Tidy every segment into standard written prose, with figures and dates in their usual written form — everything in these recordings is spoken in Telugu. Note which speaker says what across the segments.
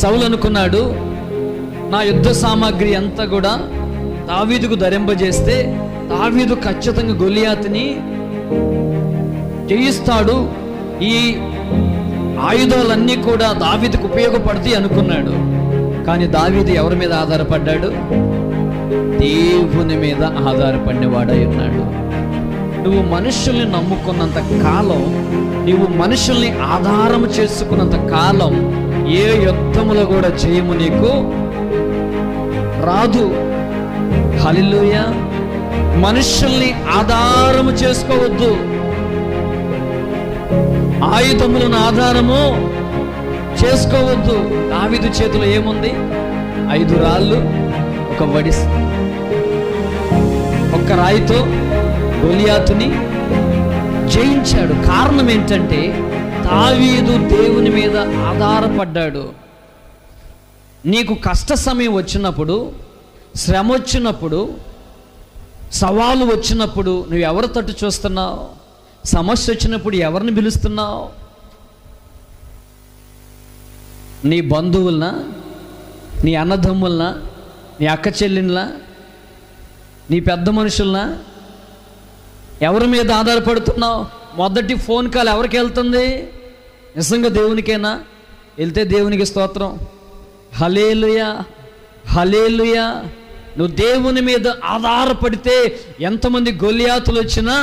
Speaker 1: సౌలు అనుకున్నాడు, నా యుద్ధ సామాగ్రి అంతా కూడా దావీదుకు ధరింపజేస్తే దావీదు ఖచ్చితంగా గొలియాతుని జయిస్తాడు, ఈ ఆయుధాలన్నీ కూడా దావీదుకు ఉపయోగపడతాయి అనుకున్నాడు. కానీ దావీదు ఎవరి మీద ఆధారపడ్డాడు? దేవుని మీద ఆధారపడినవాడై ఉన్నాడు. నువ్వు మనుషుల్ని నమ్ముకున్నంత కాలం, నువ్వు మనుషుల్ని ఆధారం చేసుకున్నంత కాలం ఏ యుద్ధములో కూడా జయము నీకు రాదు. హల్లెలూయా. మనుషుల్ని ఆధారము చేసుకోవద్దు. ఆయుధములను ఆధారము చేసుకోవద్దు. దావీదు చేతిలో ఏముంది? 5 రాళ్ళు, ఒక వడిస్, ఒక్క రాయితో గొలియాతుని జయించాడు. కారణం ఏంటంటే దావీదు దేవుని మీద ఆధారపడ్డాడు. నీకు కష్ట సమయం వచ్చినప్పుడు, శ్రమ వచ్చినప్పుడు, సవాలు వచ్చినప్పుడు నువ్వు ఎవరు తట్టు చూస్తున్నావు? సమస్య వచ్చినప్పుడు ఎవరిని పిలుస్తున్నావు? నీ బంధువులనా, నీ అన్నదమ్ములనా, నీ అక్క చెల్లిన్లా, నీ పెద్ద మనుషులనా? ఎవరి మీద ఆధారపడుతున్నావు? మొదటి ఫోన్ కాల్ ఎవరికి వెళ్తుంది? నిజంగా దేవునికేనా? వెళ్తే దేవునికి స్తోత్రం, హల్లెలూయా, హల్లెలూయా. నువ్వు దేవుని మీద ఆధారపడితే ఎంతమంది గొలియాతులు వచ్చినా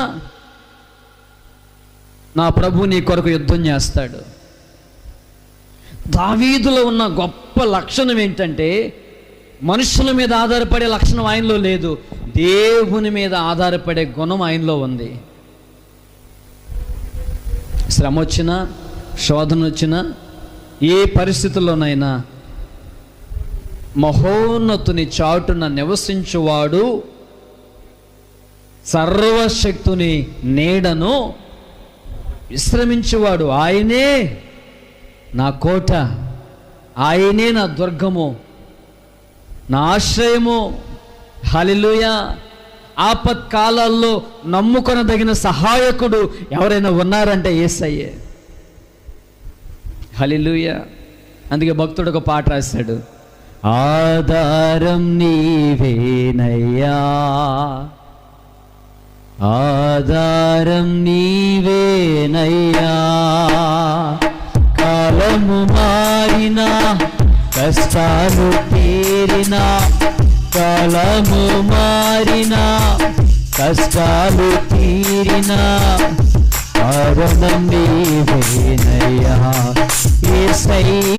Speaker 1: నా ప్రభు నీ కొరకు యుద్ధం చేస్తాడు. దావీదులో ఉన్న గొప్ప లక్షణం ఏంటంటే మనుషుల మీద ఆధారపడే లక్షణం ఆయనలో లేదు, దేవుని మీద ఆధారపడే గుణం ఆయనలో ఉంది. శ్రమ వచ్చినా, శోధన వచ్చినా, ఏ పరిస్థితుల్లోనైనా మహోన్నతుని చాటున నివసించువాడు, సర్వశక్తుని నీడను విశ్రమించువాడు, ఆయనే నా కోట, ఆయనే నా దుర్గము, నా ఆశ్రయము. హల్లెలూయా. ఆపత్కాలాల్లో నమ్ముకొనదగిన సహాయకుడు ఎవరైనా ఉన్నారంటే యేసయ్యే. హల్లెలూయా. అందుకే భక్తుడు ఒక పాట రాశాడు, ఆధారం నీవేనయ్యా, ఆధారం నీవేనయ్యా. కాలము మారినా, కష్టాలు తీరినా, కాలము మారినా, కష్టాలు తీరినా, ఆధారం నీవేనయ్యా యేసయ్యా.